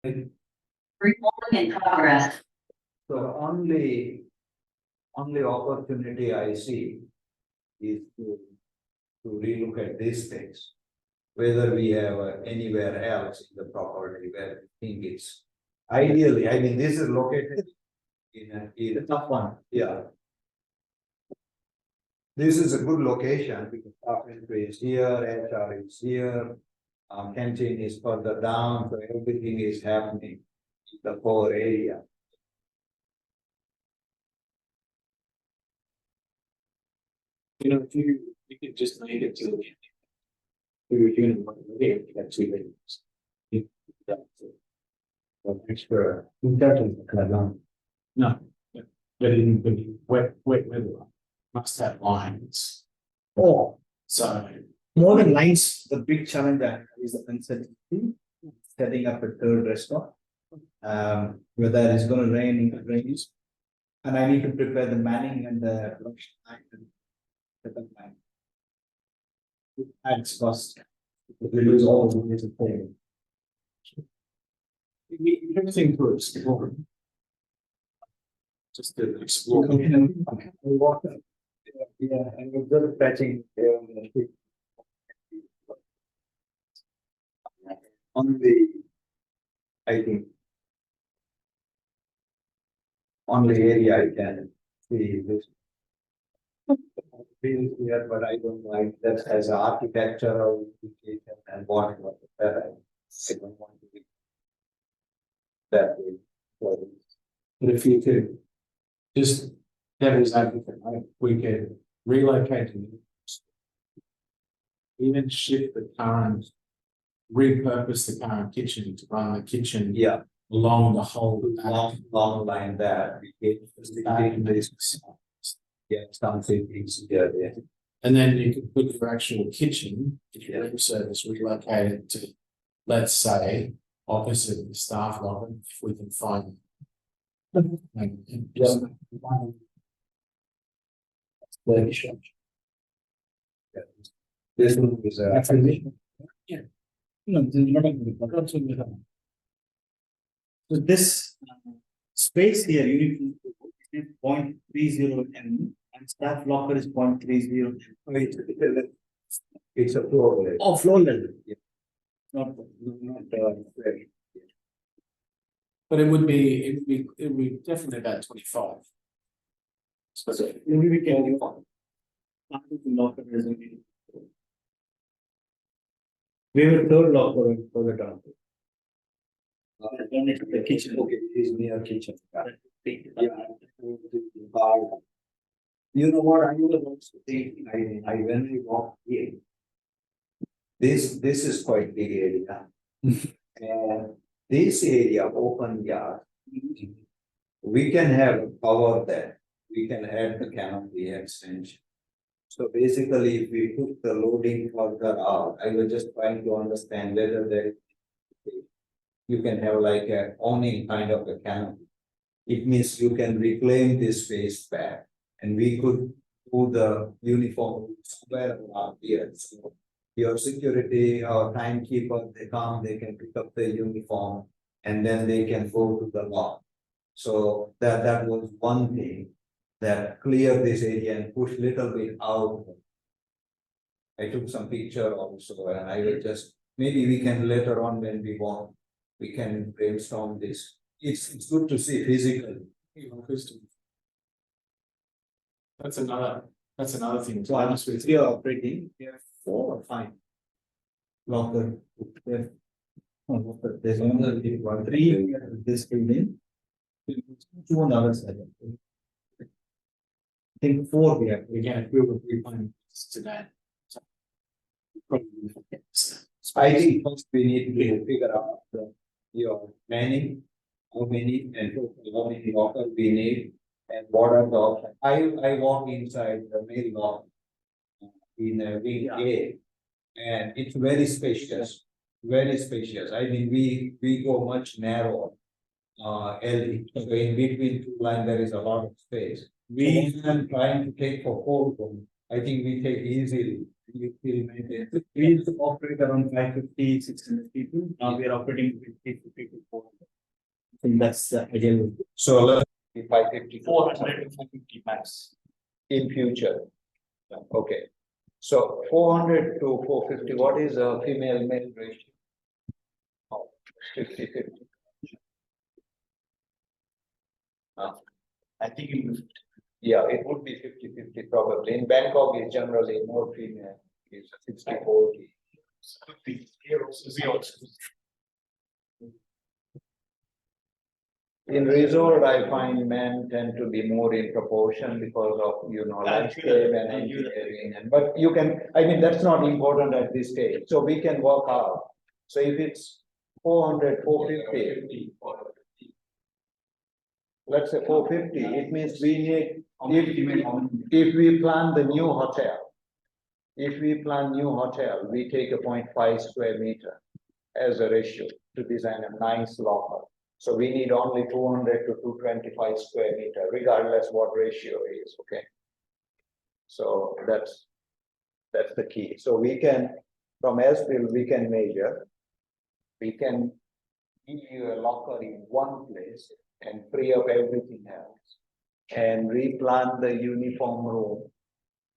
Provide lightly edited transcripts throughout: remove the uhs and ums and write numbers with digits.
Recording in progress. So only opportunity I see is to relook at this space. Whether we have anywhere else in the property where we think it's ideally, I mean, this is located in a tough one, yeah. This is a good location because carpentry is here, HR is here, canteen is further down, so everything is happening in the core area. You know, if you could just make it to. We were doing one there, you got 2 bedrooms. Extra. No, but in wet weather, must have lines, Oh, so. more than lines, the big challenge I have is the uncertainty, setting up a third restaurant. Whether it's gonna rain, it rains. And I need to prepare the manning and the production line and set up my. It adds cost. We lose all the ways of paying. It'd be interesting to explore. Just to explore. Yeah, and we're just patching. On the, I think. On the area I can see this. Being here, but I don't like that as architectural implication and what that I don't want to be. That way. So, But if you could just, devil's advocate, right, we could relocate to. Even shift the current, repurpose the current kitchen to run the kitchen yeah, along the whole. long line that we get this. Yeah, something easier there. And then you could put your actual kitchen, if your room service relocated to, let's say, opposite the staff locker, if we can find. Just- This one is a. No, this is not a. So this space here, you need 0.30 m and staff locker is 0.30. It's a floor. Oh, floor level. Yeah. Not. But it would be definitely about 25. So Maybe we can do. Locker doesn't mean. We have a third locker for the down. The kitchen. Okay, it is near kitchen. Yeah. You know what, I was also thinking, I when I walk here. This is quite big area. And this area, open yard. We can have power there, we can add the canopy extension. So basically, if we put the loading further out, I was just trying to understand whether there. You can have like a awning kind of a canopy. It means you can reclaim this space back and we could do the uniform somewhere around here. So your security or timekeeper, they come, they can pick up the uniform and then they can go to the lot. So that was one thing that clear this area and push little bit out. I took some picture also and I will just, maybe we can later on when we want. We can brainstorm this. It's good to see physically. that's another thing. So I'm we are operating, we have 4 or 5. Locker. There's another 3 in this building. 2 on the other side. I think 4 we have. Again, if we were replanning today. I think first we need to figure out your manning, how many and how many lockers we need and what are the options. I walk inside the main locker in a wing A and it's very spacious, very spacious. I mean, we go much narrower. Alley, so in between 2 lines there is a lot of space. We are trying to take for 4 room. I think we take easily. You will maintain. We used to operate around 550, 600 people, now we are operating 50 to 400. I think that's the ideal. So let's 550. 400 to 450 max. In future. Okay. So 400 to 450, what is a female male ratio? Oh, 50-50. I think it was Yeah, it would be 50-50 probably. In Bangkok, is generally more female, is 60-40. In resort, I find men tend to be more in proportion because of, landscape and engineering and, but you can, I mean, that's not important at this stage, so we can work out. So if it's 400, 450, let's say 450, it means we need, if we plan the new hotel, we take a 0.5 square meter as a ratio to design a nice locker. So we need only 200 to 225 square meter, regardless what ratio is, okay? So that's the key. So we can, from Esville, we can measure, we can give you a locker in one place and free up everything else and replan the uniform room.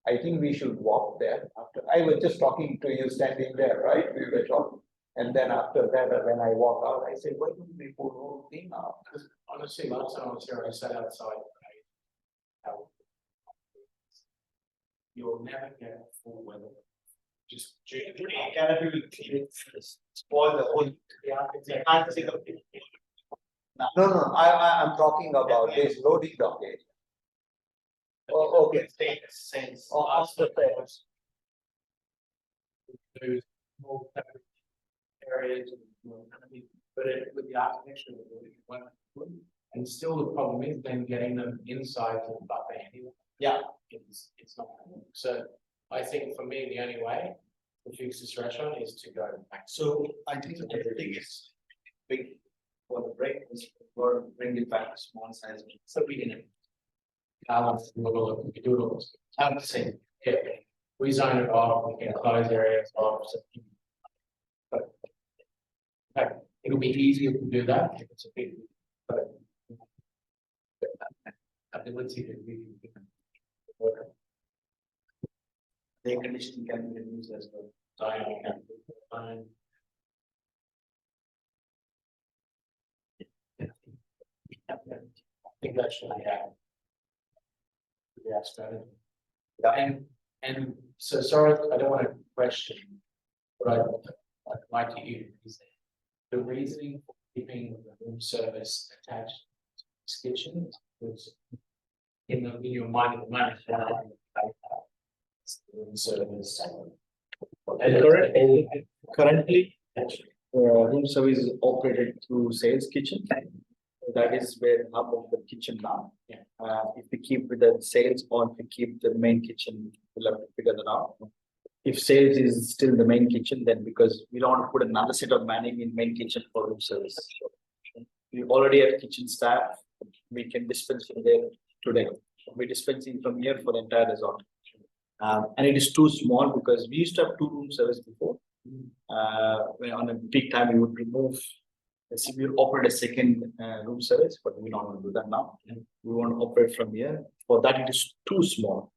I think we should walk there after, I was just talking to you standing there, right? We were talking. And then after that, when I walk out, I said, why don't we put whole thing up? Because honestly, last time I was here, I sat outside. You'll never get full weather. Just. spoil the whole. No, I'm talking about this loading dock area. Oh, okay. Sense. Off the stairs. There's more areas, but with the architecture, and still the problem is then getting them inside to the buffer anyway. Yeah. It's not. So I think for me, the only way to fix this restaurant is to go back. So I think the thing is big for the breakfast, or bring it back to small size, so we can. Balance, we can do it all. I'm saying, Yeah, we zone it off, we can close areas off. But okay, it'll be easier to do that if it's a big, but ability to be. the conditioning can be reduced as well. Fine. I think that should be out. Yeah, strategy. Yeah, and so sorry, I don't want to question, but I'd like to you is the reasoning for keeping the room service attached to this kitchen was in your mind at the moment. Room service. Currently, room service is operated through sales kitchen. That is where hub of the kitchen now. Yeah. If we keep with the sales or if we keep the main kitchen, we'll have to figure that out. If sales is still the main kitchen, then because we don't want to put another set of manning in main kitchen for room service. We already have kitchen staff. We can dispense from there today. We're dispensing from here for the entire resort. And it is too small because we used to have 2 room service before. When on a peak time, we would remove. We will operate a second room service, but we don't want to do that now. We want to operate from here. For that, it is too small.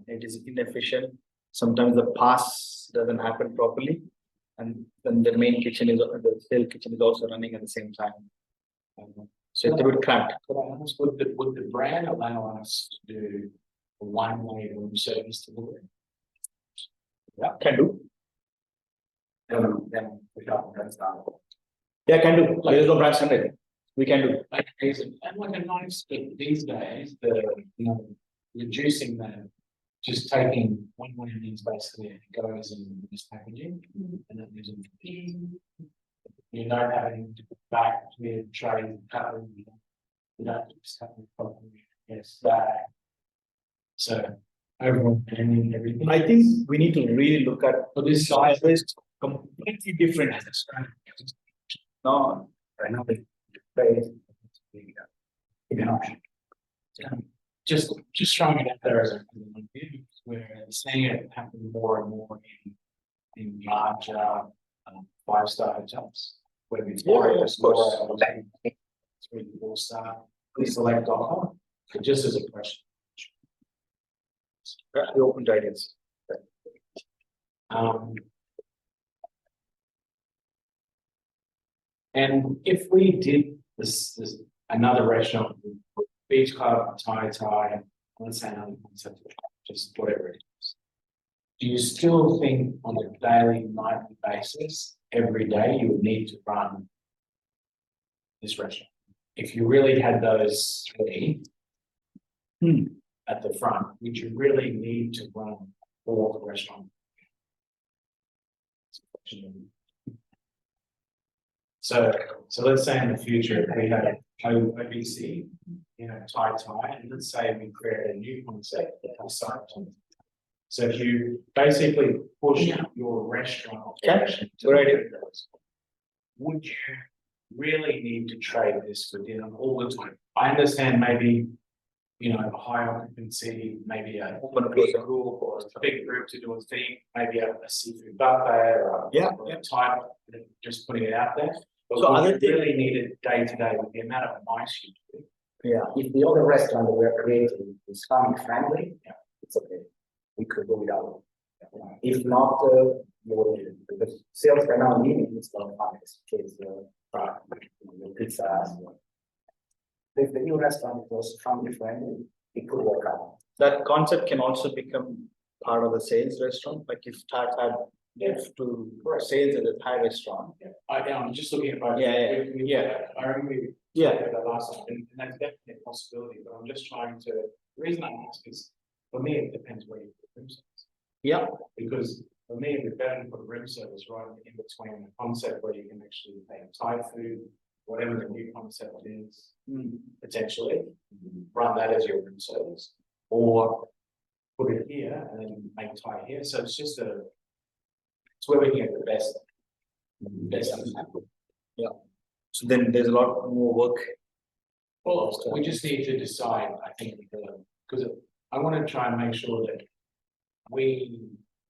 It is inefficient. Sometimes the pass doesn't happen properly, and then the main kitchen is the sale kitchen is also running at the same time. So it's a bit cramped. But I ask, would the brand allow us to do a one-way room service to the room? Yeah, can do. Then we got that's done. Yeah, can do. There is no brand standard. We can do. Like, and like a nice thing these days, reducing the, just taking one way of things basically it goes in this packaging and then there's you're not having to go back to the tray and cover, you don't just have to properly, yes, back. So overall, and everything. I think we need to really look at for this size size, is completely different. No, I know the space. just throwing it out there as an idea, where seeing it happen more and more in larger, 5-star hotels. Where before it was more, 3-4-star, please select.com, so just as a question. We open to ideas. And if we did this another restaurant, beach club, Thai, let's say another concept, just whatever it is. Do you still think on a daily, nightly basis, every day you would need to run this restaurant? If you really had those 3 at the front, would you really need to run 4 restaurant? So let's say in the future, if we had OBC, Thai, and let's say we create a new concept that has something. So if you basically push your restaurant operation to Good idea. would you really need to trade this for dinner all the time? I understand maybe, a high occupancy, maybe a big group or a big group to do a thing, maybe a seafood buffet or a type, just putting it out there. But So would other you thing- really need it day to day with the amount of mice you do? If the other restaurant that we're creating is family friendly, it's okay. We could go without it. If not, you will need it, because sales right now meaning it's not fun, it's kids, pizza. If the new restaurant was family friendly, it could work out. That concept can also become part of the sales restaurant, like if Thai had moved to sales at a Thai restaurant. I'm just looking at my. I remember you said that last time, and that's definitely a possibility, but I'm just trying to, the reason I ask is, for me, it depends where you put room service. Yeah. Because for me, it'd be better to put room service right in between the concept where you can actually make Thai food, whatever the new concept is, potentially, run that as your room service, or put it here and then make Thai here, so it's just it's where we can get the best. So then there's a lot more work. Well, we just need to decide, I think, because I want to try and make sure that we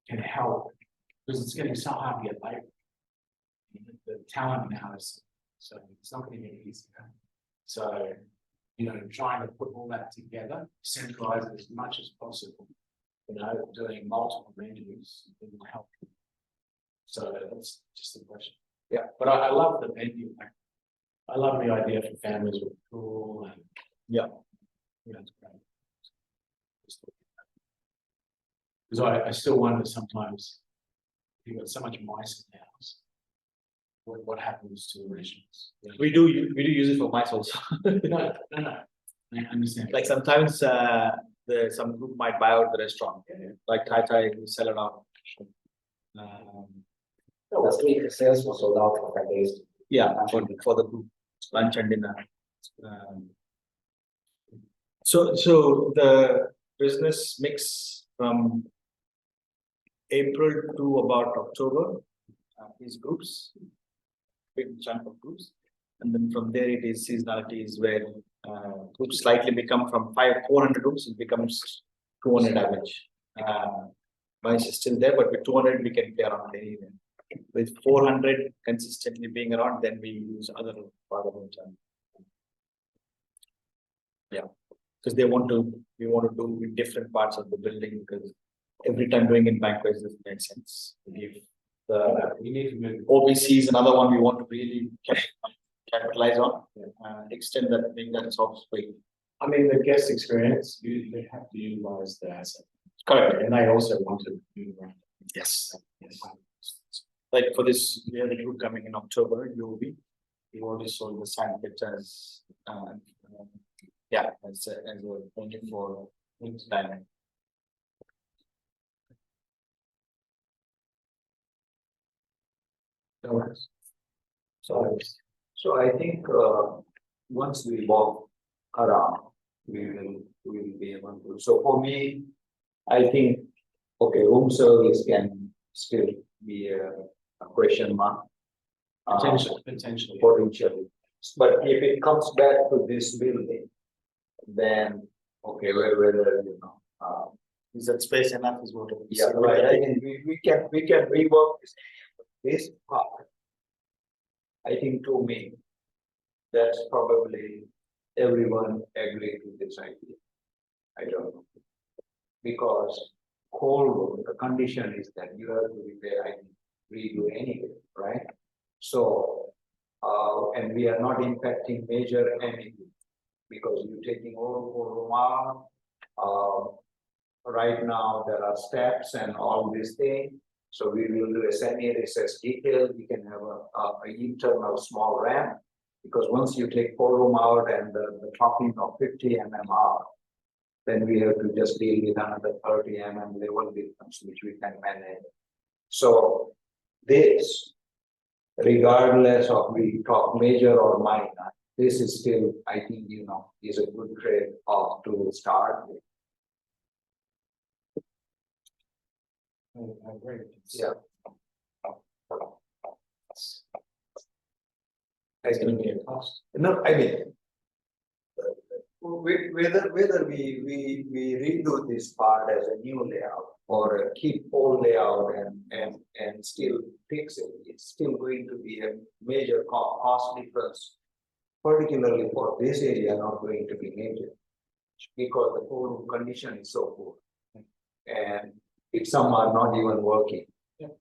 can help, because it's getting so hard to get labor. The talent now is, so it's not going to get easier. So, trying to put all that together, centralize it as much as possible, doing multiple menus, it will help. So that's just the question. Yeah. But I love the venue. I love the idea for families with a pool and. It's great. Because I still wonder sometimes, you've got so much mice in the house. What happens to the restaurants? We do use it for mice also. No. I understand. Like sometimes some group might buy out the restaurant, like Thai, we sell it out. Last week, the sales was sold out for 5 days. Yeah, for the group, lunch and dinner. So the business mix from April to about October, these groups, big chunk of groups. And then from there it is seasonality is where groups slightly become from 400 rooms, it becomes 200 average. Mice is still there, but with 200 we can play around anywhere. With 400 consistently being around, then we use other part of the time. Yeah, because we want to do in different parts of the building, because every time doing in banquets doesn't make sense. If We need to move. OBC is another one we want to really capitalize on, extend that, make that soft space. I mean, the guest experience, they have to utilize the asset. Correct. And they also want to move around. Yes. Like for this, we have a group coming in October, UOB. We already sold the sandwich as, as a venue for dining. So I think, once we walk around, we will be able to, so for me, I think, okay, room service can still be a question mark. Potentially. Potentially, but if it comes back to this building, then Okay, whether, Is that space enough is what? yeah, right, I mean, we can rework this part. I think to me, that's probably everyone agree to this idea. I don't know. Because cold room, the condition is that you have to repair, I think, redo anyway, right? So, and we are not impacting major anything. Because you're taking all room out. Right now, there are steps and all these things. So we will do a semi-recessed detail. We can have a internal small ramp. Because once you take room out and the topping of 50 mm out, then we have to just deal with another 30 mm level difference, which we can manage. So this, regardless of we talk major or minor, this is still, I think, is a good trade off to start with. I agree. Yeah. It's gonna be a cost. No, I mean. Whether we redo this part as a new layout or keep old layout and still fix it, it's still going to be a major cost difference. Particularly for this area, not going to be major. Because the whole condition is so poor. And if some are not even working. Yeah.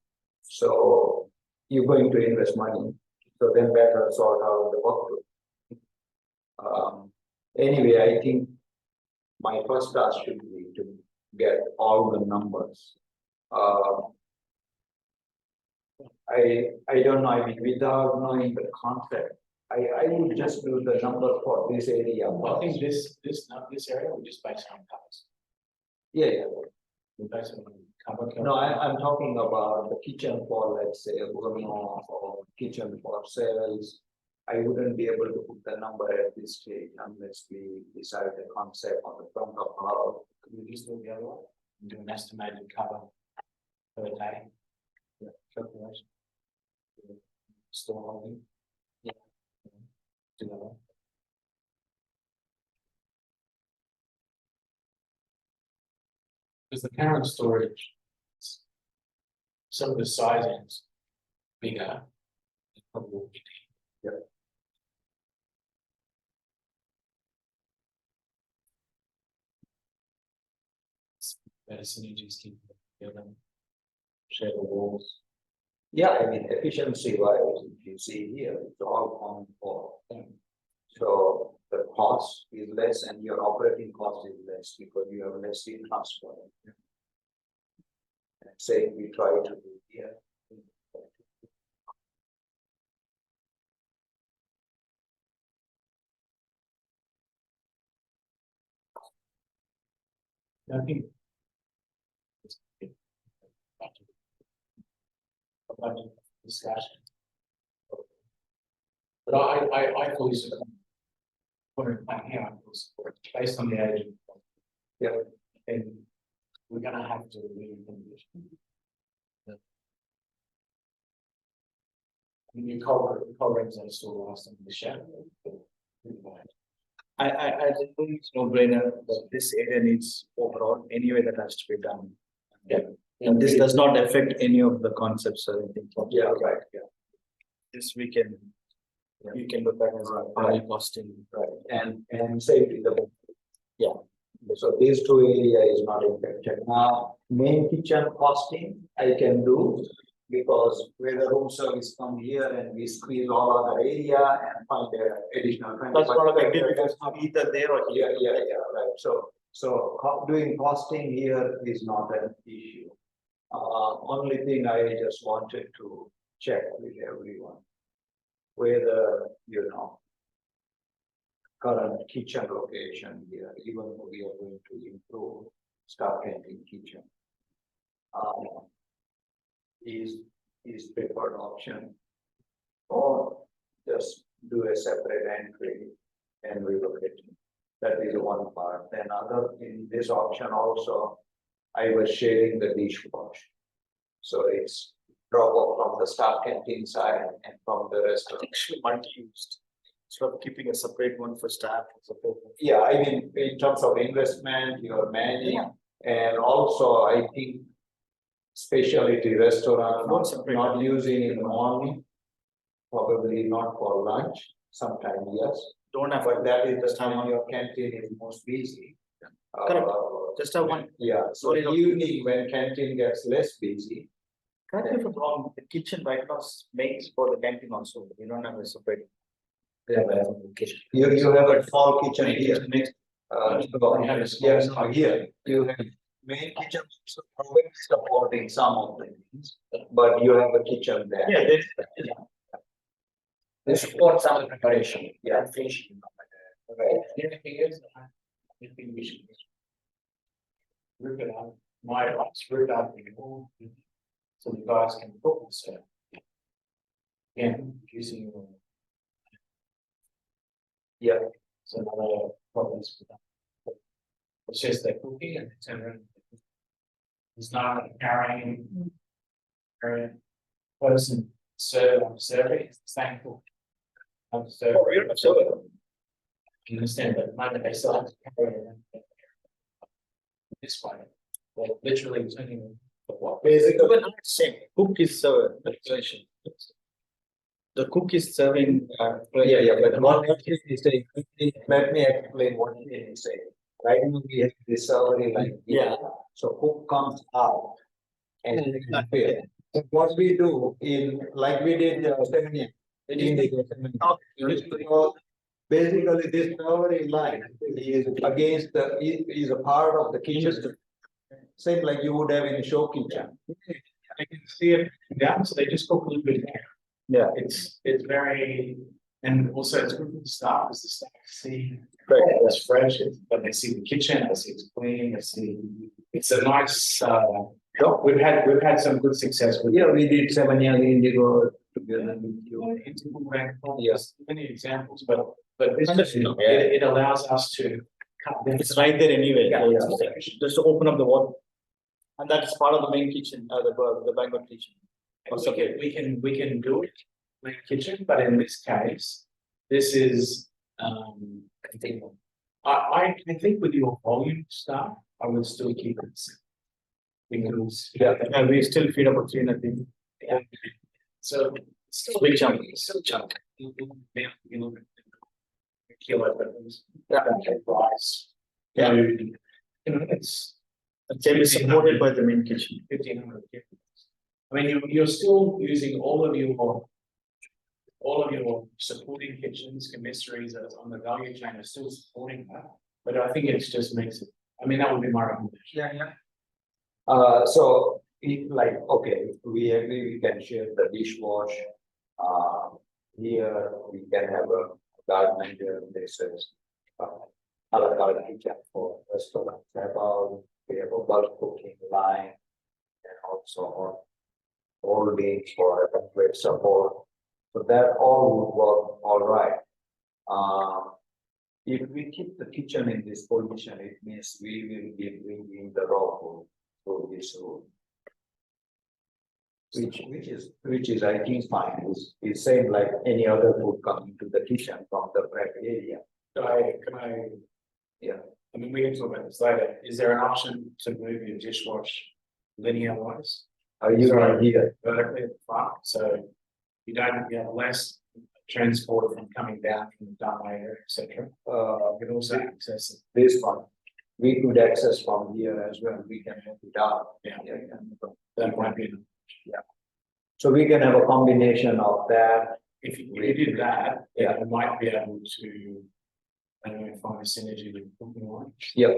So you're going to invest money, so then better sort out the workflow. Anyway, I think my first task should be to get all the numbers. I don't know, I mean, without knowing the concept, I would just do the number for this area. I think this area, we just base on covers. Yeah. We base it on cover. No, I'm talking about the kitchen for, let's say, or kitchen for sales. I wouldn't be able to put the number at this stage unless we decide the concept on the front of the house. Could we just do the other one? And do an estimated cover per day? Yeah, calculation. Store holding. Yeah. Do that one. Because the current storage, some of the sizing's bigger. It probably will be. Yeah. Better synergies keep together. Share the walls. Yeah, I mean, efficiency wise, if you see here, it's all common for. So the cost is less and your operating cost is less because you have less in transfer. Say we try to do here. I think. A budget discussion. But I fully support. Putting plan here, I fully support, based on the age. Yeah. And we're gonna have to really condition. I mean, your co-regs are still last in the shadow. I think it's no brainer that this area needs overall anyway that has to be done. Yeah. And this does not affect any of the concepts or anything. Yeah, right, yeah. This we can look at as a high costing. Right, and safety the. Yeah. So these two areas is not impacted. Now, main kitchen costing I can do because where the room service come here and we squeeze all other area and find the additional. That's not a big deal because either there or Yeah, here. right. So doing costing here is not an issue. Only thing I just wanted to check with everyone. Whether, current kitchen location here, even though we are going to improve staff canteen kitchen. Is preferred option. Or just do a separate entry and relocate. That is one part. Then other in this option also, I was sharing the dishwash. So it's drop off from the staff canteen side and from the restaurant. Actually multi-used. Instead of keeping a separate one for staff, separate one. Yeah, I mean, in terms of investment, your manning, and also I think. Specialty restaurant, Not separate. not using in the morning. Probably not for lunch, sometime yes, Don't have, but that is the time your canteen is most busy. Correct. Uh, just have one. Yeah, so Sorry, no. evening when canteen gets less busy, Correct me if I'm wrong, the kitchen right now makes for the canteen also, you don't have a separate. Kitchen. you have a small kitchen here. Makes- So, You have a small yes, kitchen. here, you have main kitchen, so probably supporting some of the things, but you have a kitchen there. Yeah, there's, They support some of the preparation, yeah, finishing. Right. Anything else? I think we should. Rip it out, my box, rip out the wall. So the guys can cook and serve. Again, using. Yeah. So another problems with that. It's just they're cooking and they turn around. It's not carrying. Person serve on serving, it's the same cook. On serve. Oh, you're not sure. You understand, but Monday they still have to carry it. This way, they're literally turning the what? Basically, But not same, cook is server, the situation. The cook is serving, yeah, but what he is saying, let me explain what he is saying. Right now we have this salary like. Yeah. So cook comes out. And it's not fair. So what we do in, like we did, seminar. Basically, this salary line is against the, is a part of the kitchen. Same like you would have in a show kitchen. I can see it down, so they just cook a little bit there. Yeah. It's very, and also it's good for the staff, because the staff see. Right. It's fresh, but they see the kitchen, they see it's clean, they see, it's a nice, we've had some good success with. Yeah, we did 7 years Indigo together with you. Yes, many examples, but this, Understood. it allows us to cut. It's right there anyway, Yeah, just to open up the wall. And that is part of the main kitchen, the banquet kitchen. Okay, we can do it, in the kitchen, but in this case, this is, I think with your volume stuff, I would still keep it. Because. And we still feed about 300 people. So. Big chunk. Still chunk. You look at. Kilo, but it was. Yeah. Price. Yeah. You know, it's. Can be supported by the main kitchen. 1,500. I mean, you're still using all of your supporting kitchens, commissaries that are on the value chain are still supporting that. But I think it just makes it, I mean, that would be my recommendation. Yeah. So if like, okay, we agree, we can share the dishwash. Here we can have a garment, this is. A la carte kitchen for restaurant, we have a bulk cooking line. And also holdings for a great support. So that all would work all right. If we keep the kitchen in this position, it means we will be bringing the raw food through this room. Which is I think fine, is same like any other food coming to the kitchen from the prep area. Can I? Yeah. I mean, we can talk about this later. Is there an option to move your dishwash linear wise? Are you Sorry. here? Vertically at the front, so you don't get less transport from coming down from the dump area, et cetera. You can also access it. This one, we could access from here as well, we can move it up. Yeah. That might be, So we can have a combination of that. if you did that, Yeah. you might be able to, I don't know, find a synergy with cooking line. Yep.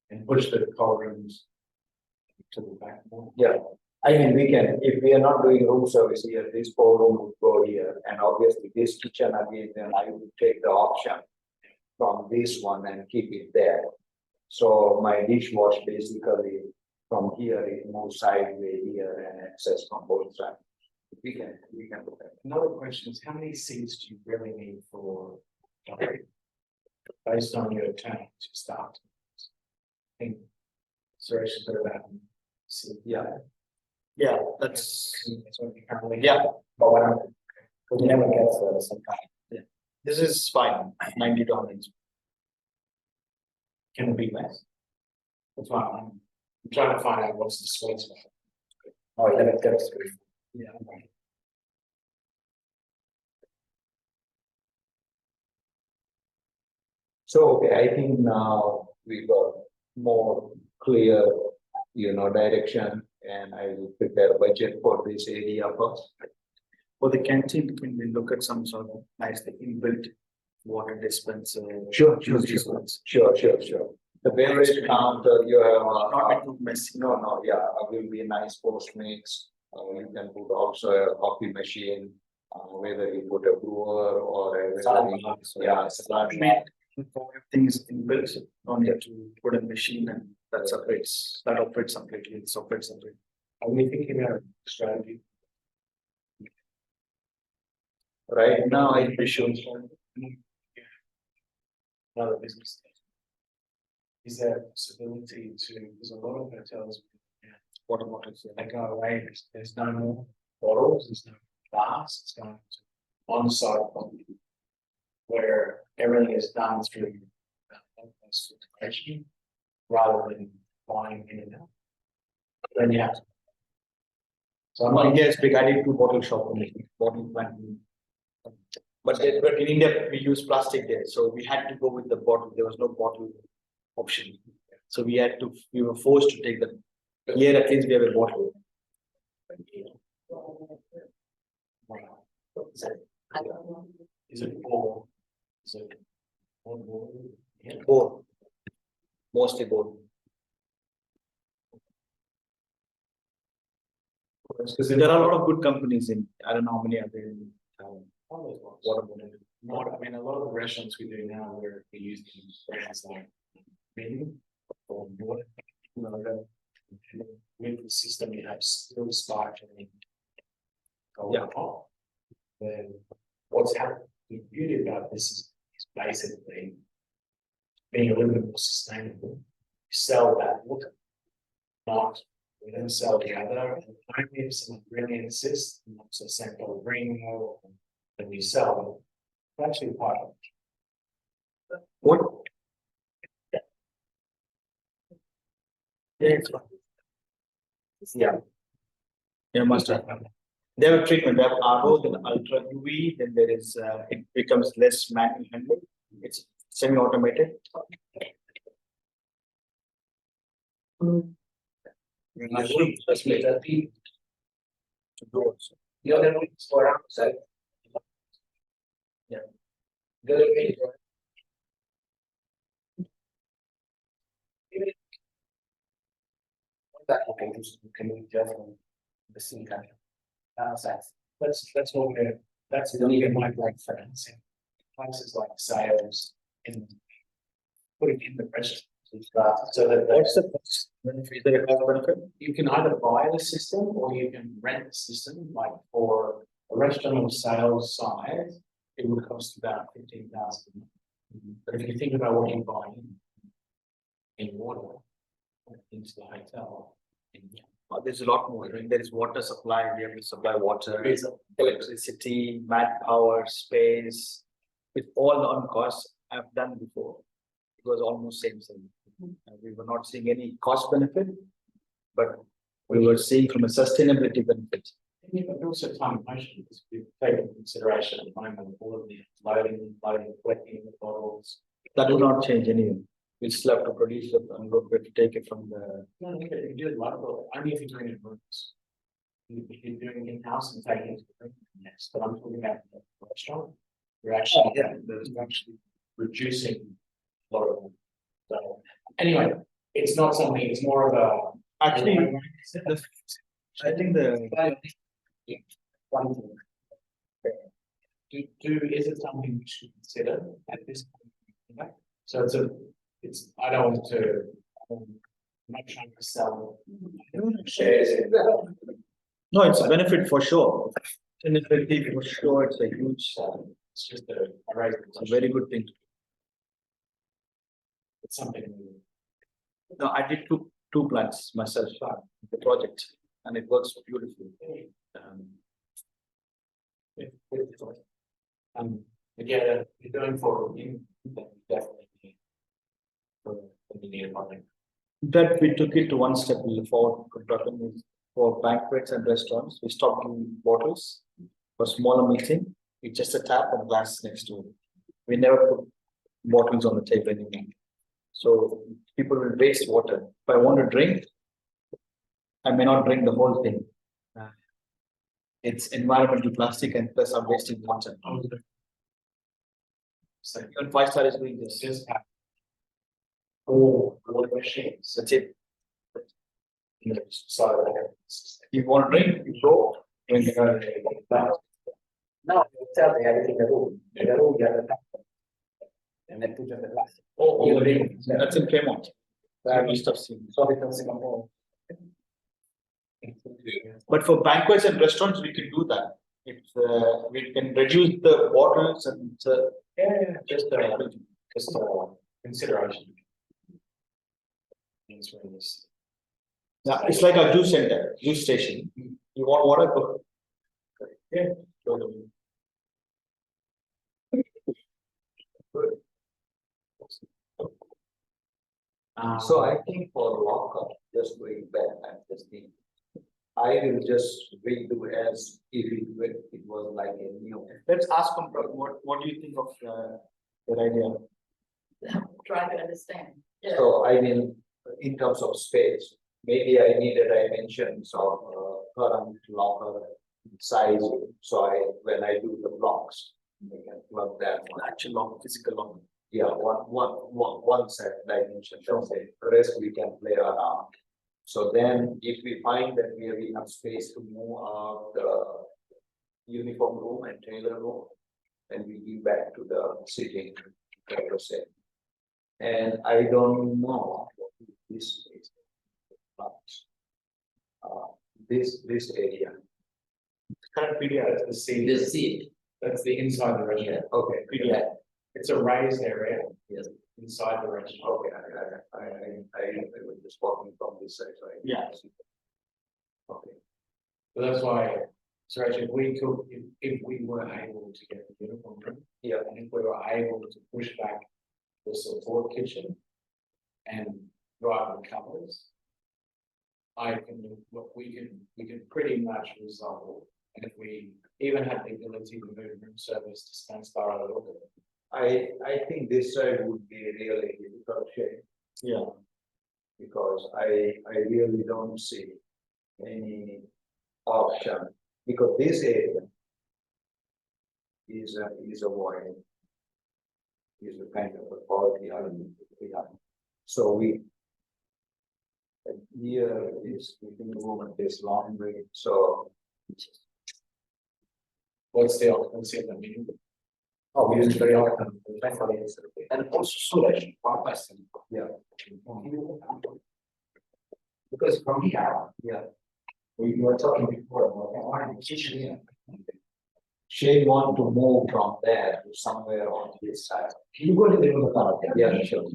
And push the cold rooms to the back more. Yeah, I mean, we can, if we are not doing room service here, this four room would go here, and obviously this kitchen again, then I would take the option. From this one and keep it there. So my dishwash basically from here, it moves sideways here and access from both sides. We can look at it. Another question is, how many seats do you really need for? Based on your turn to start. I think. Suresh is better about. Yeah, Yeah, that's, That's what you currently. yeah, But when we never get some kind This is fine, 90 to 100. Can it be less? That's why I'm trying to find out what's the sweet spot. Oh, 11 that's good. Yeah. So, okay, I think now we got more clear, direction, and I will prepare a budget for this area first. For the canteen, can we look at some sort of nice inbuilt water dispenser? Sure, juice dispenser? Sure. The beverage counter, you have, Not too messy. no, yeah, will be a nice post mix. You can put also a coffee machine, whether you put a brewer or a. Salad box, Yeah, salad I mean, everything is inbuilt, so don't need to put a machine and that operates separately, it's operates separately. Are we thinking about strategy? Right now, I Another business. Is there a possibility to, there's a lot of hotels. Water bottles. They go away, there's no more bottles, there's no glass, it's going to on-site quality. Where everything is done through filtration rather than buying in and out. Then you have to. So I'm like, India is big, I did 2 bottle shop only, bottle plant. But in India, we use plastic there, so we had to go with the bottle, there was no bottle option. So we were forced to take the, here at least we have a bottle. is it for? Is it? Board? Yeah. Both. Mostly both. Because there are a lot of good companies in, I don't know how many are there in All those ones. water bottle. Not, I mean, a lot of the restaurants we do now where we use these brands like menu or water. With the system, you have still sparkling. Yeah. Then what's happening, the beauty about this is basically being a little bit more sustainable. You sell that water, not we don't sell the other. And only if someone really insists, and wants a sample of green oil, then we sell them. Actually, part of it. What? Yeah. Yeah, must have. They have a treatment, they have RO, then ultra UV, then there is, it becomes less manual handling. It's semi-automated. The other one is for outside. Yeah. The other thing is. That can we just the sink outside. That's what we're, that's the only my like financing. Places like sales and putting in the pressure. So that What's the cost? Is there a cost benefit? you can either buy the system or you can rent the system, like for a restaurant or sales size, it would cost about 15,000. But if you think about what you buy in water into the hotel. There's a lot more. I mean, there is water supply, we have to supply water, There's a- electricity, manpower, space. With all the on costs I've done before. It was almost same. We were not seeing any cost benefit. But we were seeing from a sustainability benefit. But also time and motion, because we take into consideration at the moment, all of the loading, collecting the bottles. That will not change anything. We still have to produce it and look to take it from the. No, you can do it like, only if you're doing it in rooms. If you're doing it in-house and taking it to the room, yes, but I'm talking about the restaurant. You're actually, you're actually reducing a lot of them. So, anyway, it's not something, it's more of a. Actually, I think the. One thing. Is it something we should consider at this point? So I don't want to, I'm not trying to sell shares. No, it's a benefit for sure. Sustainability for sure, it's a huge, It's just a raise. it's a very good thing. It's something. No, I did two plants myself, the project, and it works beautifully. Again, if you're going for review, then you definitely need. You need a money. That we took it to one step forward, construction is for banquets and restaurants, we stopped giving bottles. For smaller meeting, it's just a tap and glass next to it. We never put bottles on the table anymore. So people will waste water. If I want to drink, I may not drink the whole thing. It's environmental plastic and plus I'm wasting water. So Even 5-star is doing this. just have. All water machines. That's it. So. You want to drink, you go. When you go to. No, tell they have it in the room, you have the tap. And then put on the glass. All the You drink. That's in Fremont. I must have seen. Sorry from Singapore. But for banquets and restaurants, we can do that. If we can reduce the bottles and Just consideration. It's really this. yeah, it's like a juice center, juice station. You want water? Go. Yeah. So I think for lockup, just going back, I'm just thinking. I will just redo as if it was like a new. Let's ask them, what do you think of that idea? Try to understand. So I mean, in terms of space, maybe I need a dimensions of current locker size. So when I do the blocks, I can plug that one. Actual long, physical long. Yeah, one set dimension, that's it. The rest we can play around. So then if we find that we have enough space to move out the uniform room and trailer room, then we give back to the sitting, and I don't know what this is. But this area, Current PDA is the seat. The seat. That's the inside the restaurant. okay, PDA. It's a raised area. Yes. Inside the restaurant. okay, I was just walking from this side, right? Yeah. Okay, So that's why, so actually, if we could, if we were able to get the uniform room. Yeah. And if we were able to push back the support kitchen. And drive the covers. We can pretty much resolve, and if we even have the ability to move room service to Spanstar a little bit. I think this side would be really difficult shape. Yeah. Because I really don't see any option, because this area is a void. Is a kind of a quality element behind. So here is within the moment this long way, so. What's the occupancy of the meeting? Oh, we use it very often, and also storage, one question. Yeah. Because from here, Yeah. we were talking before about the kitchen here. She want to move from there to somewhere on this side. Can you go to the other part? Yeah, sure.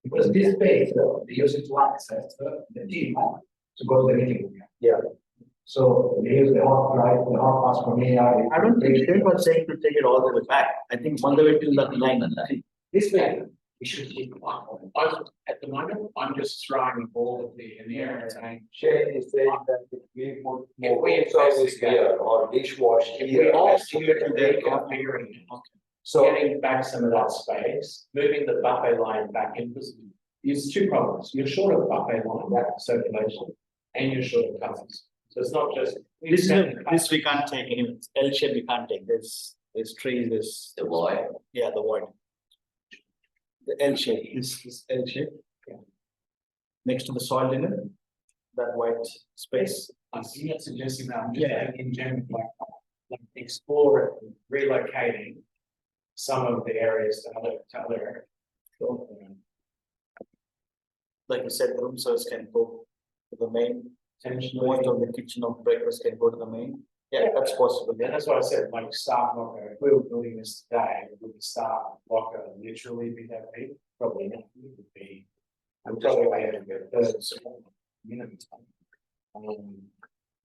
Because this space, they use it to access the team to go to the meeting room. Yeah. So they use the hot drive, the hot pass from here. I don't think they were saying to take it all the way back. I think one the way till that line and that. This way, we should keep one. At the moment, I'm just throwing a ball in the air and saying, Shane is saying that if we put If more we service investigate- here or dishwash if we here. all here today configuring it. So, Getting back some of that space, moving the buffet line back in, because there's two problems, you're short of buffet line, that circulation, and you're short of covers. So it's not just. This we can't take anyway. L shape we can't take. There's trees, there's. The void. Yeah, the void. The L shape, this L shape. Yeah. Next to the soil linen, that white space. I'm not suggesting that, I'm just Yeah. saying in general, like explore relocating some of the areas to other areas. Like you said, the room service can go to the main. Potentially. Most of the kitchen of breakfast can go to the main. Yeah, that's possible. And that's why I said, like, staff locker, if we were building this today, would the staff locker literally be that big? Probably not, it would be. I'm probably way to get third, minimum.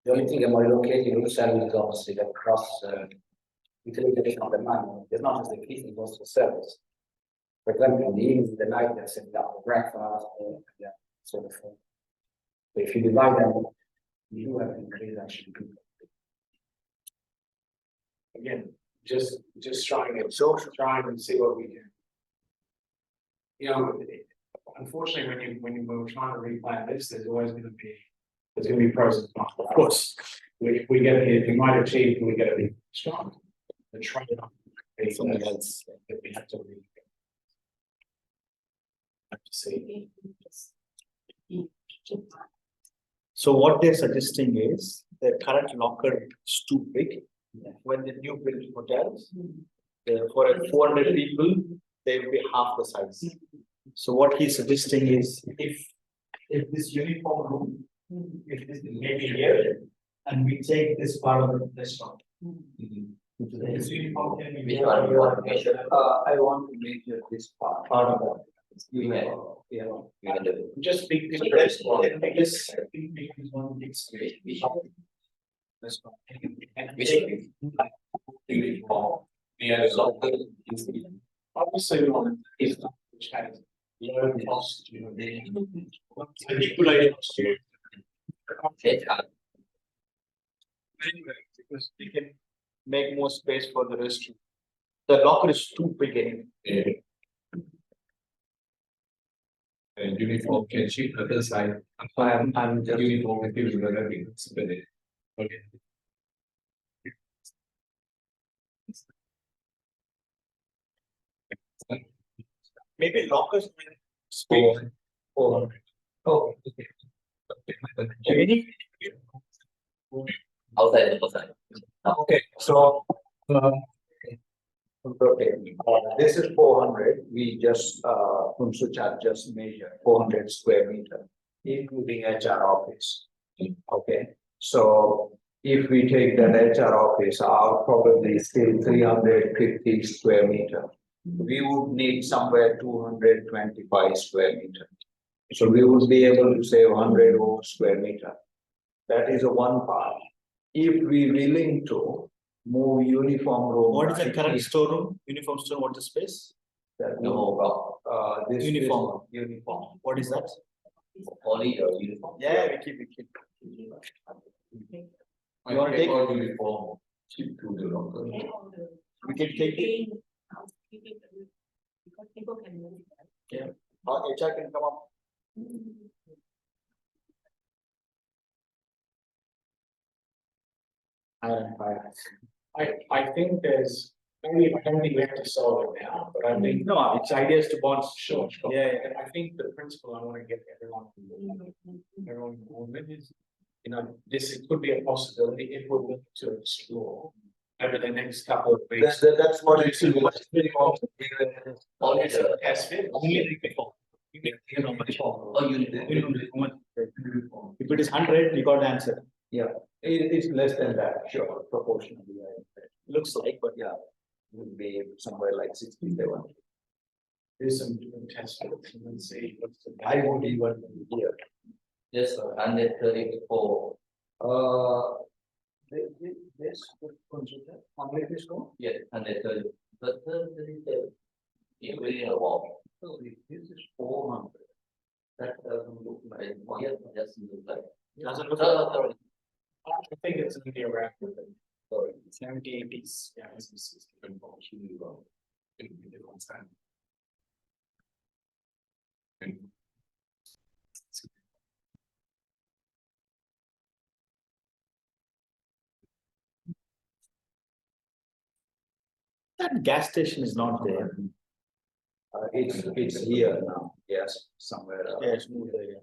The only thing about relocating room service is obviously across utilization of the money, it's not just the fees, it's also service. For example, in the evening, the night, they're setting up for breakfast, yeah, sort of thing. So if you divide them, you do have an increase actually. Again, just trying it, so trying and see what we can. You know, unfortunately, when we're trying to replan this, there's gonna be pros and cons. Of course, we get it, we might achieve, we get a big strong. The trade-off is something else that we have to see. So what they're suggesting is the current locker is too big. When the new build hotels, for a 400 people, they will be half the size. So what he's suggesting is if this uniform room, if this maybe here, and we take this part of the restaurant. This uniform can be. I want to measure this part. Part of that. Just big. This big is one big space. Restaurant. Obviously, we want is which has low cost, you know, manipulated cost. Anyway, because we can make more space for the restroom. The locker is too big anyway. And uniform can shift other side. I'm just uniform with you, okay. Maybe lockers will space. Oh. Outside. Okay, so. Okay, this is 400, we just, Suchat just measured 400 square meter, including HR office. Okay, so if we take that HR office out, probably still 350 square meter. We would need somewhere 225 square meter. So we would be able to save 100 over square meter. That is a one part. If we willing to move uniform room. What is the current storeroom? Uniform store, what is the space? This Uniform. Uniform. What is that? Only uniform. Yeah, we keep. You wanna take- uniform, cheap to the local. We can take it. Because people can move. HR can come up. I think there's, maybe, I don't think we have to solve it now, but I think. No, it's ideas to bonds. Sure. Yeah, And I think the principle I want to get everyone on board with is, you know, this could be a possibility if we're willing to explore over the next couple of weeks. That's what it's. As fit. If it is 100, you got the answer. It's less than that, sure, proportionally. Looks like, but Yeah, would be somewhere like 67. Do some test fits and then see what's the. I would even here. Yes, sir, 134, This would consider, how many is going? yes, 130, but there is a equally a wall, So if this is 400. that doesn't look like, yes, doesn't look like. doesn't look. Sorry, I think it's in the around with it. sorry. 70, 80s, yeah, it's a system really well. That gas station is not there. It's here now, yes, somewhere. Yes, move there.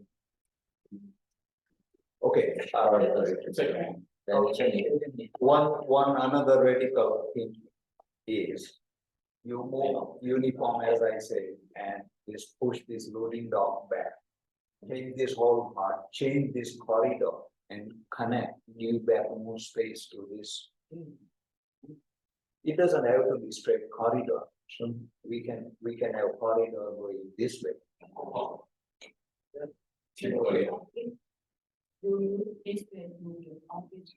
Okay, It's okay. Then change it. one another radical thing is. You move uniform, as I say, and just push this loading dock back. Take this whole part, change this corridor and connect, give back more space to this. It doesn't have to be straight corridor, so we can have corridor going this way. You basically move your office.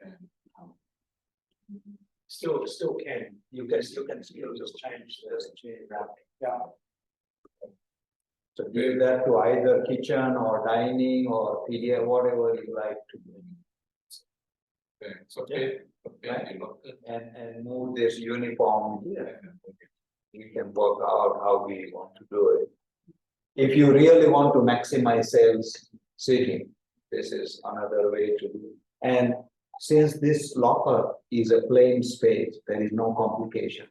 Still can, You can still just change the. Yeah. So give that to either kitchen or dining or PDA, whatever you like to do. Okay, so okay, you know, And move this uniform here. We can work out how we want to do it. If you really want to maximize sales seating, this is another way to do it. And since this locker is a plain space, there is no complication.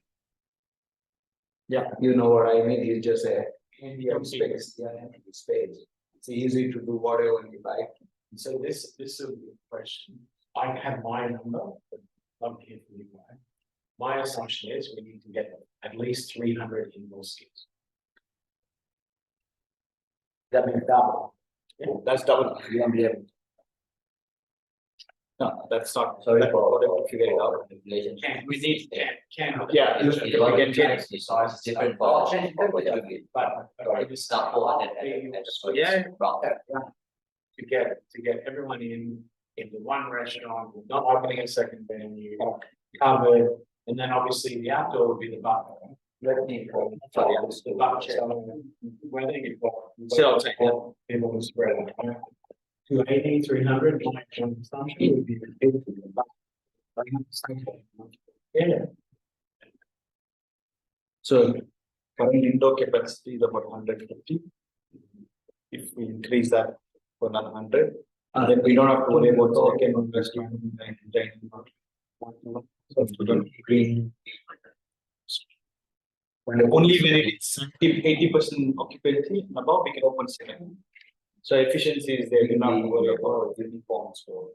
Yeah, you know what I mean, it's just a empty space, yeah, empty space. It's easy to do whatever you like. So this is a good question. I have my number, but love to hear from you guys. My assumption is we need to get at least 300 indoor seats. That means double. That's double. You won't be able. No, that's not. Sorry that- for whatever, figure it out. Relation. We need, can. Yeah, If you want to change the size, size, different for. But It's not for and just. Yeah. to get everyone in the one restaurant, not opening a second venue, covered, and then obviously the outdoor would be the buffer. Let me. Sorry, the buffer, so whether you've got. So I'll take that. People will spread out. 280, 300, my consumption would be. Yeah. So current indoor capacity is about 150. If we increase that for another 100, then we don't have to worry about second restaurant. So we don't agree. Only when it is 80% occupancy and above, we can open second. So efficiency is there, you don't have to worry about uniform stores.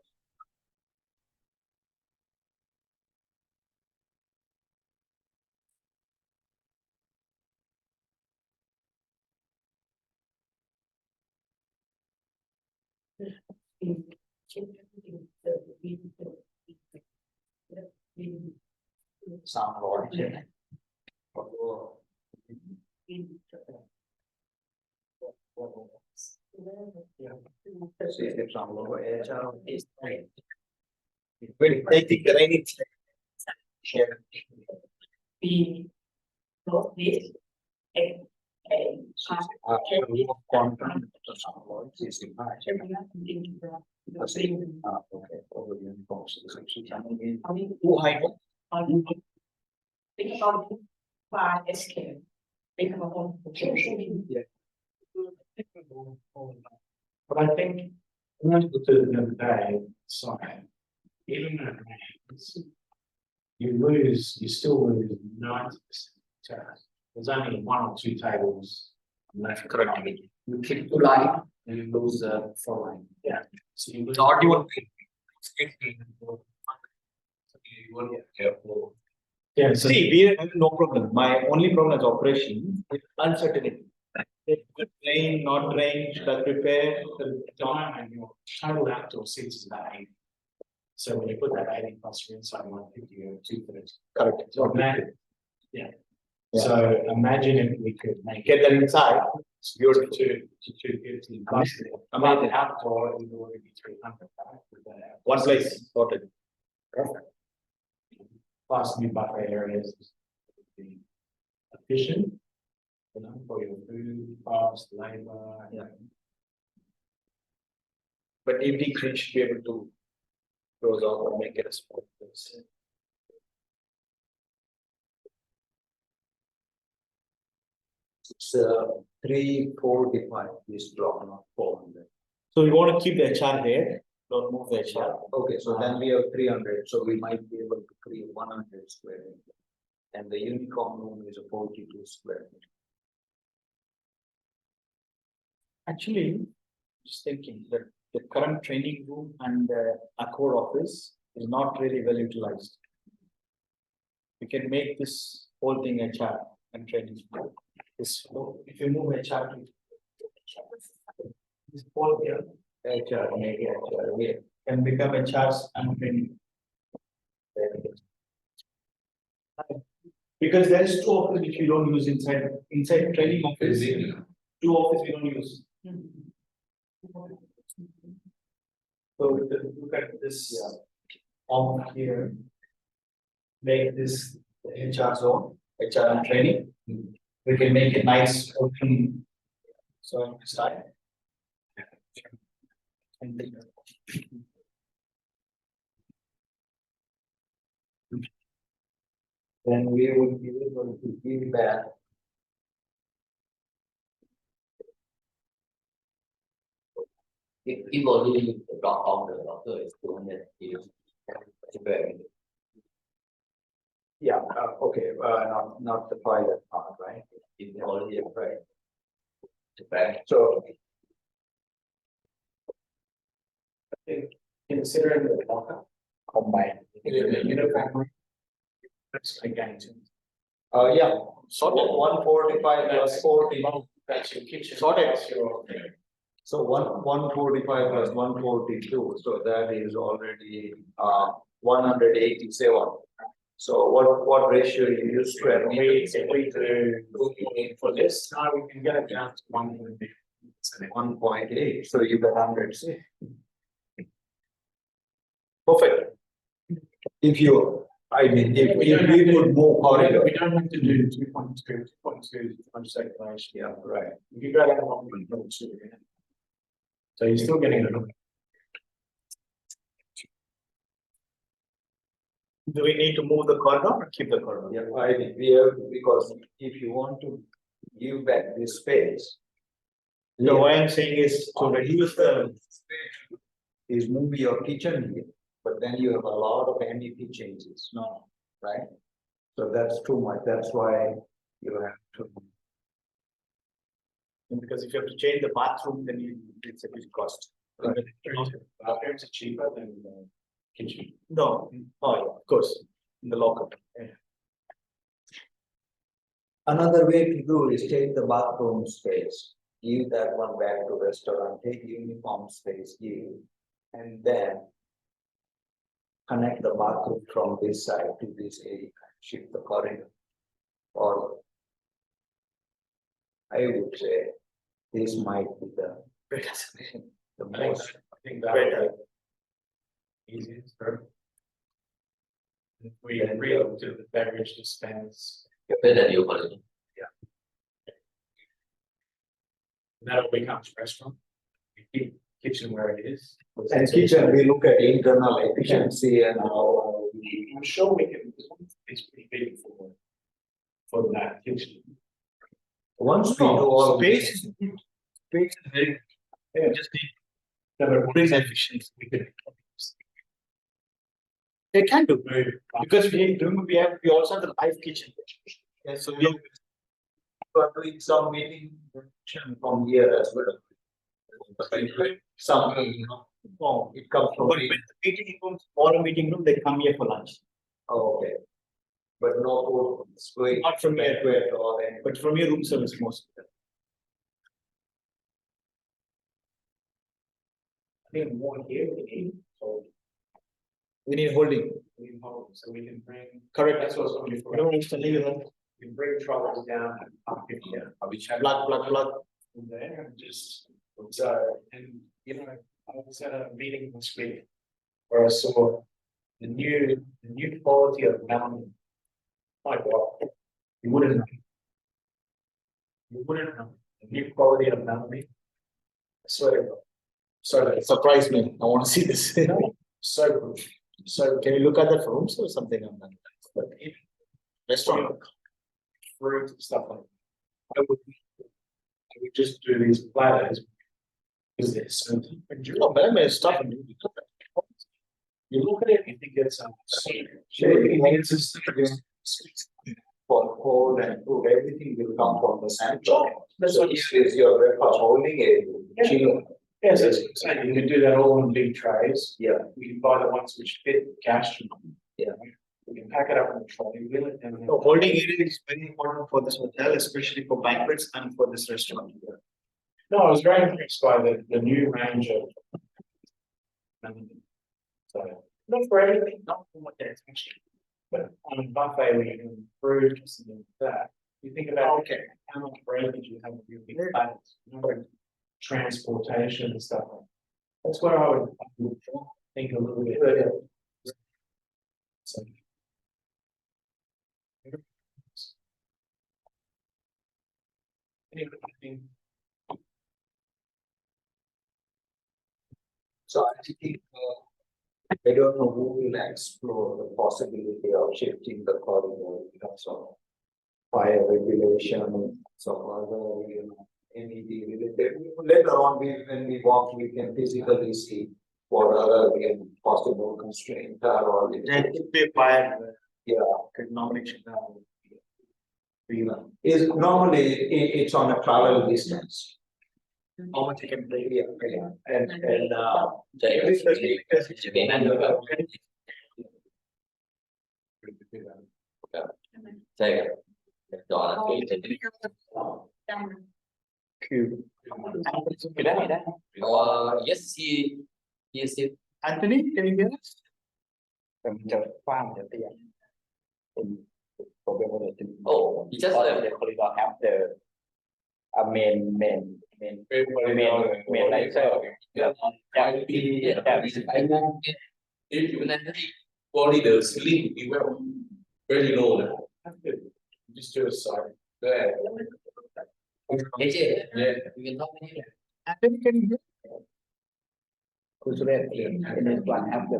Sound volume. When I think that I need. Share. Be both this and Quantum. Too high. Think about by SK. Think about. But I think, when I looked at it the other day, sorry, even when it rains, you still lose 90%. There's only one or two tables left. Correct. You keep two line and you lose four line. Yeah. So you lose. Or do you want you want to be careful. Yeah, so See, we have no problem. My only problem is operation, with uncertainty. If it rain, not rain, should I prepare? the time and your total outdoor seats is about 80. So when you put that 80 plus your inside 150 or 230. Correct. So imagine, yeah. So imagine if we could make Get that inside. it's beautiful to 250. Plus Amazing. outdoor, it would already be 300. Right? With that. One place, sorted. Plus new buffet areas. Would be efficient. You know, for your food, cost, labor. Yeah. But evening crane should be able to close out or make it a small place. It's 345 this block, not 400. So we want to keep the HR there, don't move the HR. Okay, so then we have 300, so we might be able to create 100 square meter. And the uniform room is a 42 square meter. Actually, just thinking that the current training room and the Accord office is not really well utilized. We can make this whole thing HR and training. This, if you move HR to this whole here, HR, make it HR, we can become HRs and training. Because there is two offices which we don't use inside training office, two office we don't use. So look at this on here. Make this HR zone, HR and training. We can make it nice open. So start. And then- Then we would be able to give back. If people really drop off the doctor is doing it, it's very. Yeah, okay, not the pilot part, right? If they already afraid. It's bad. So, Considering the locker, combine. uniform. That's again. Yeah, sort of 145 plus 40. That's your kitchen. Sorted. That's your. So 145 plus 142, so that is already 187. So what ratio you use to If we do for this, now we can get it down to 1.8, so you got 100. See? Perfect. If you, I mean, if we would move corridor. We don't have to do 2.2, 2.2 on circulation. Yeah, right. If you go down to 1.2. So you're still getting it. Do we need to move the corridor or keep the corridor? Yeah, I think we have, because if you want to give back this space. So what I'm saying is to reduce the. Is move your kitchen here, but then you have a lot of empty kitchens, no, right? So that's too much, that's why you have to. Because if you have to change the bathroom, then it's a big cost. Bathrooms are cheaper than the kitchen. No, oh, yeah, of course, in the locker. Another way to do is take the bathroom space, give that one back to restaurant, take uniform space, give, and then connect the bathroom from this side to this area, shift the corridor. Or I would say this might be the most. I think that better. easiest for. If we agree to the beverage dispense, Better than you put it. that'll become restaurant. We keep kitchen where it is. And kitchen, we look at internal efficiency and how. I'm sure we can, it's pretty big for that kitchen. Once we do all. Space is very, just increase efficiency. We could. They can do, Move. because we also have the live kitchen. Yeah, so we are doing some meeting from here as well. Some, oh, it comes from. But when the meeting room, smaller meeting room, they come here for lunch, Oh, okay. But no food, going. not from here, banquet or any. but from your room service most. I think more here we need, so We need holding, we can hold, so we can bring. correct, That's what's going to be. I don't understand either, We can bring trolleys down and up in here. Are we chatting? plug. From there and just, so, and you know, I was at a meeting this week. Where I saw the new quality of melanin. My God, you wouldn't know. You wouldn't know, the new quality of melanin. I swear to God. So, It surprised me, I wanna see this. so good, so Can you look at the rooms or something on that? but even Restaurant, fruit and stuff like that. I would just do these platters. Is this so deep and oh, but I mean, stuff. you look at it, you think it's For cold and food, everything will come from the same. That's So what this is your breakfast holding area. Chilo. Yes, that's what I'm saying, you can do that all in big trays. Yeah. We can buy the ones which fit cash. Yeah. We can pack it up in the trolley, wheel it down. So holding area is very important for this hotel, especially for banquets and for this restaurant. No, I was very impressed by the new range of. So, not for everything, not for what they're actually. But on a buffet, we can improve something like that. You think about, okay, how much breakage you have with your big platters, you know, transportation and stuff. That's where I would think a little bit. So. Anything? So I think, I don't know who will explore the possibility of shifting the corridor in terms of fire regulation, some other, NED related. Later on, when we walk, we can physically see what other, possible constraints are or. Then it be by. Yeah. Nomination. Is normally, it's on a travel distance. How much you can play? Yeah, and, Jaya. John. Cube. Yes, he is it. Anthony, can you hear us? Oh, he just left. The corridor have the main lighter. Yeah. If you actually body the ceiling, we were very low now. Just do a side. There. AJ, Yeah. we can talk to you. Anthony, can you hear? Who's red? And this one have the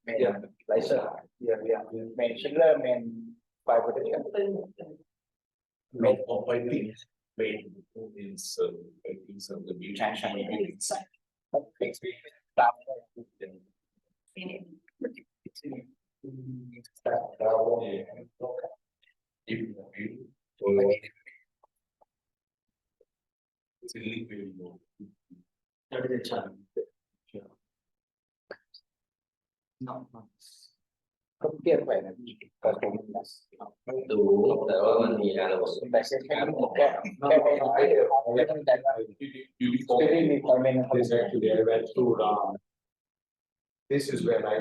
main lighter. Yeah, main chiller, main fire protection. Main of I think main is I think some of the beauty. If you it's a little bit more. No. Không tiện vậy là có thể là Đủ,แต่ว่ามันมีอะไรบ แต่เซ็นแค่ไม่น้อยเดี๋ยวไม่ต้องแต่ว่า Uniform.มีคอมเมนต์ This actually I went through, this is when I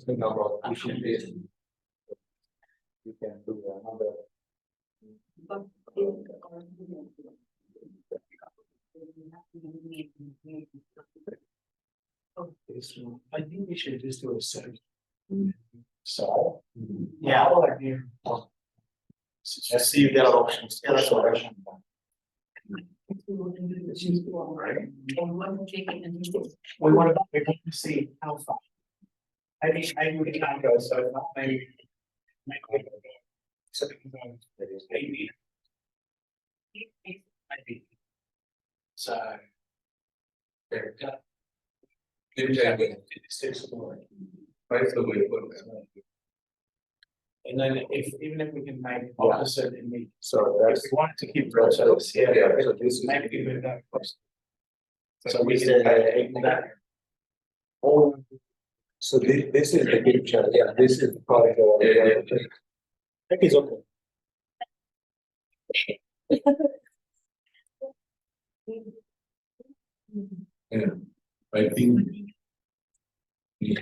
think about pushing this. You can do another. I think we should just do a set. So. Yeah. Let's see if there are options. Yeah, that's what I should. We want to see how far. Maybe we can't go so far, maybe. So maybe. Maybe. So. Give Jack price the way for And then even if we can make opposite in the, So if that's. we wanted to keep roads here, Yeah, so this is. maybe move that close. So So we this can is- take that. Oh. So this is the picture, yeah, this is the corridor. That is okay. Yeah, I think. We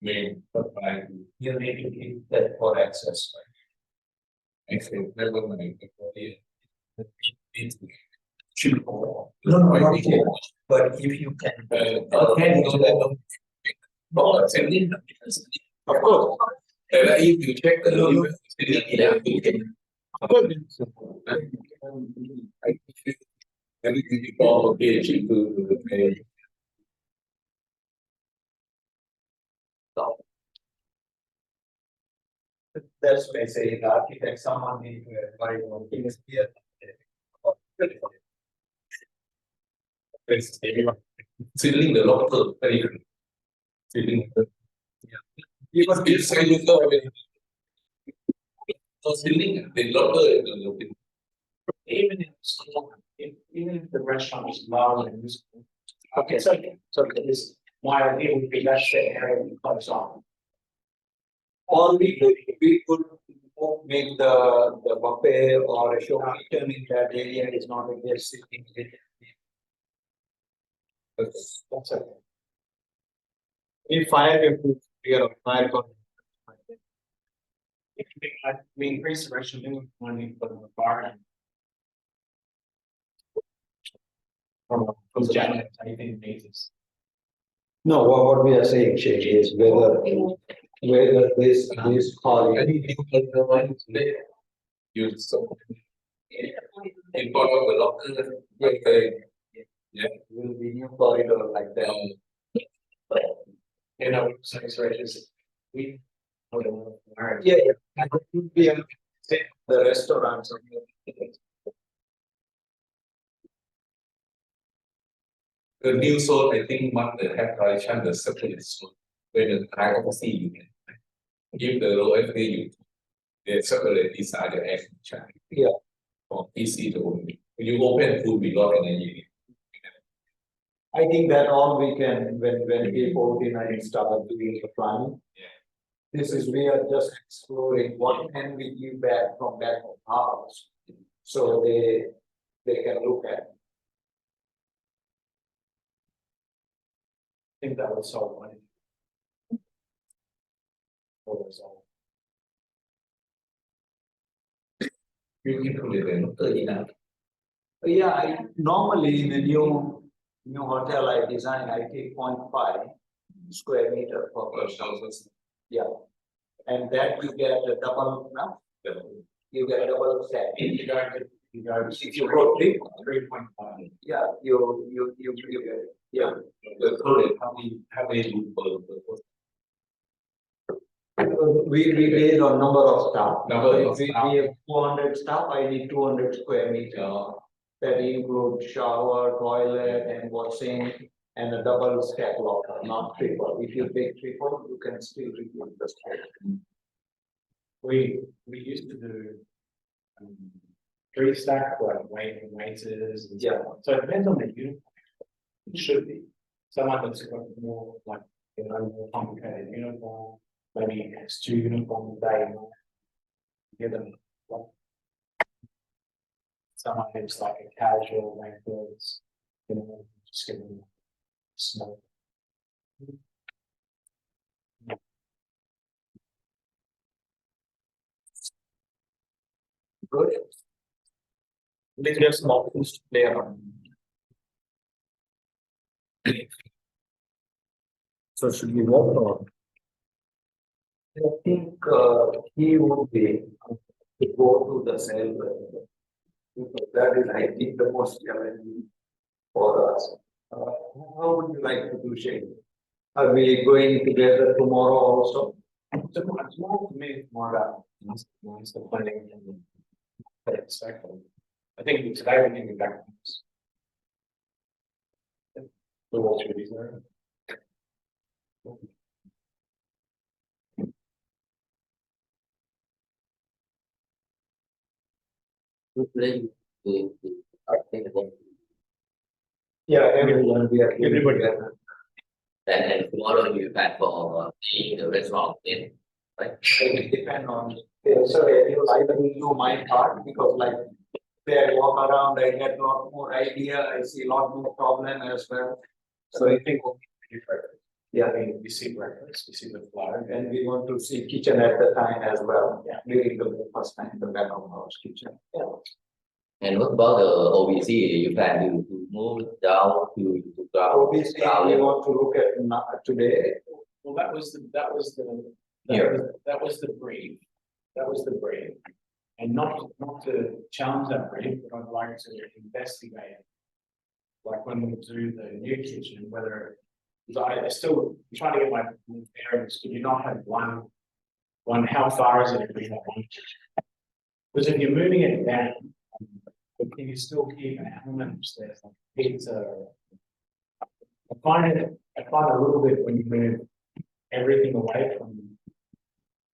may provide You need to keep that for access. I think never mind. Should. No, but if you can. Of course. And if you check the logo. Of course. Everything you follow, okay, to pay. That's why I say the architect, someone need to advise on things here. Sealing the local, very good. Sealing the. You must If I look over. So sealing the local. Even if it's small, even if the restaurant is smaller than this. Okay, so this, My idea would be that's the area we close on. Or we could make the buffet or a show kitchen in that area is not a guest sitting. That's it. In fire, we have to figure out fire. If we increase the restaurant, then we want to put the bar in. From January, anything basis. No, what we are saying, Sheikh, is whether this I calling. think you can provide today. Use so. in front of the locker. Okay. Will be new corridor like that. You know, sorry, just we. Yeah, yeah. And it would be the restaurants. The new zone, I think, must have tradition the separate zone where the high occupancy you can. Give the low FA you. They separate inside the air conditioning. Yeah. For easy to open. When you open, food be locked in a unit. I think that all we can, when we coordinate start doing the planning. This is, we are just exploring what can we give back from that house. So they can look at. I think that would solve one. Or resolve. You can put it in. Yeah, I normally in a new hotel I design, I take 0.5 square meter per person. Yeah. And that you get a double, no? You get a double set. If you go If you go 3.5. yeah, you get it. Yeah. The current, how many We based on number of staff. Number of If we staff. have 200 staff, I need 200 square meter. That includes shower, toilet and washing and a double stack locker, not triple. If you take triple, you can still reduce the stack. We used to do. 3-stack, like waiters and Yeah. stuff. So it depends on the uniform. It should be. Someone that's got more like, more complicated uniform, maybe it's 2 uniforms a day. Give them. Like, someone who's like a casual, like clothes, just give them small. Good. Then there's small things to play around. So should we walk on? I think he would be to go to the cell. Because that is, I think, the most challenging for us. How would you like to do, Shane? Are we going together tomorrow also? Tomorrow to me, more about the planning and the expecting. I think today we can be back. The wall should be there. Yeah, everyone, we are. Everybody. And tomorrow you plan for the restaurant in, right? It depend on, so I will do my part because like. There I walk around, I get a lot more idea, I see a lot more problem as well. So I think we'll be different. Yeah, I mean, we see breakfast, we see the flow, and we want to see kitchen at the time as well. Yeah. During the first time, the back of house kitchen. Yeah. And what about the OBC? You plan to move down to ground? Obviously, we want to look at today. Well, that was the brief. That was the brief. And not to challenge that brief, but I'd like to investigate. Like when we do the new kitchen, whether, I still trying to get my bearings, could you not have one, how far is it if we have one kitchen? Because if you're moving it down, but can you still keep an element upstairs, like pizza? I find it a little bit when you move everything away from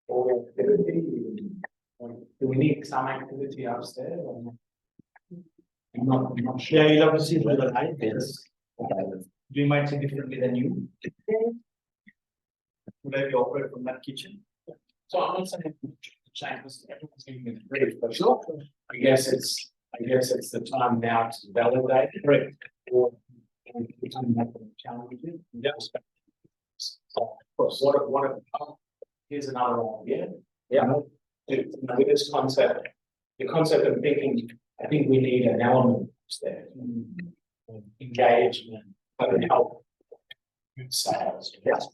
all activity. Do we need some activity upstairs? I'm not sure. Yeah, you'll have to see whether the height is. We might see differently than you. Would I be operate from that kitchen? So I'm not saying change this, everyone's giving me the brief, but sure. I guess it's the time now to validate it. Correct. Or the time that the challenge is. Yeah. So, of course, here's another idea. Yeah. With this concept, the concept of thinking, I think we need an element there. Engagement, help sales. Yes.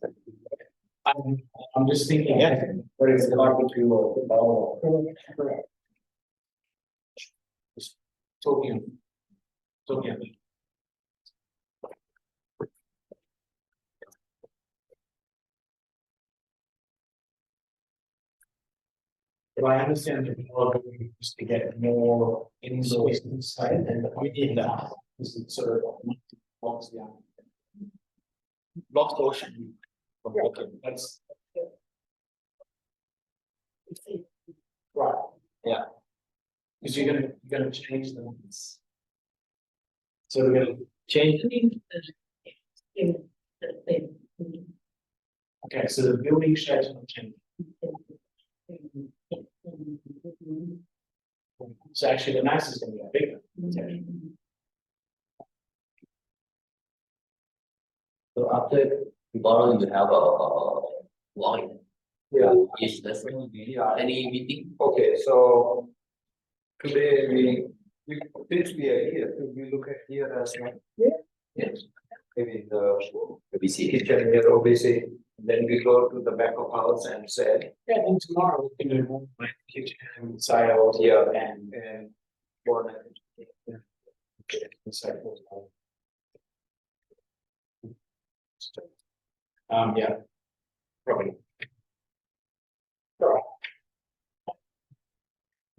I'm just thinking, whether it's the barbecue or the bowl. talking about. If I understand that more of it is to get more indoors inside, and we need that, this is sort of blocks the out. Blocks the ocean. Okay, that's. Right. Yeah. Because you're gonna change the ones. So we're gonna, Change. okay, so the building shapes will change. So actually the mass is gonna be bigger. So after tomorrow you have a line. Yeah. Is there any meeting? Okay, so today since we are here, could we look at here as well? Yes. Maybe the We see. kitchen here, obviously, then we go to the back of house and say, Yeah, and tomorrow we can do more like kitchen and sales. yeah, And. and. Born. Yeah. Probably.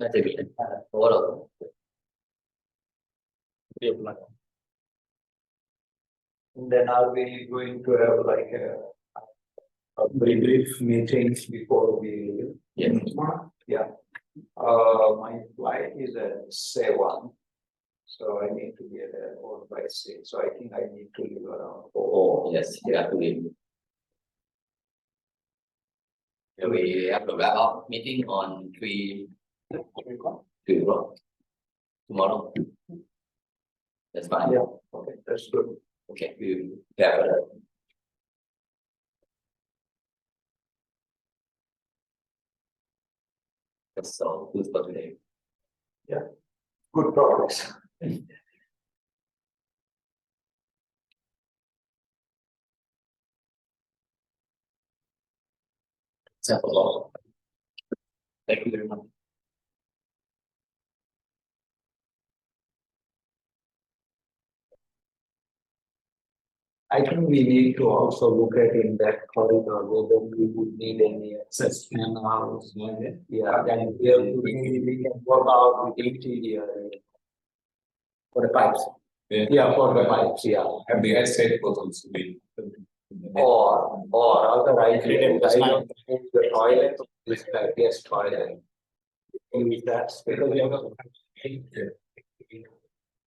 น่าจะมีนะเพราะว่าเรา And then are we going to have like a brief meetings before we leave? Yes. Yeah. My flight is at 7. So I need to be at the airport by 6. So I think I need to leave around 4. Oh, yes, you have to leave. Yeah, we have a wrap up meeting on 3 o'clock tomorrow. That's fine. Yeah, okay, that's good. Okay, we have a. That's all good for today. Good progress. That's a lot. Thank you very much. I think we need to also look at in that corridor whether we would need any access canals. Yeah, and here we can work out with interior. For the pipes. Yeah, for the pipes, yeah. And the estate was also be. Or otherwise, I don't think the toilet is like, yes, toilet. Use that because we have a.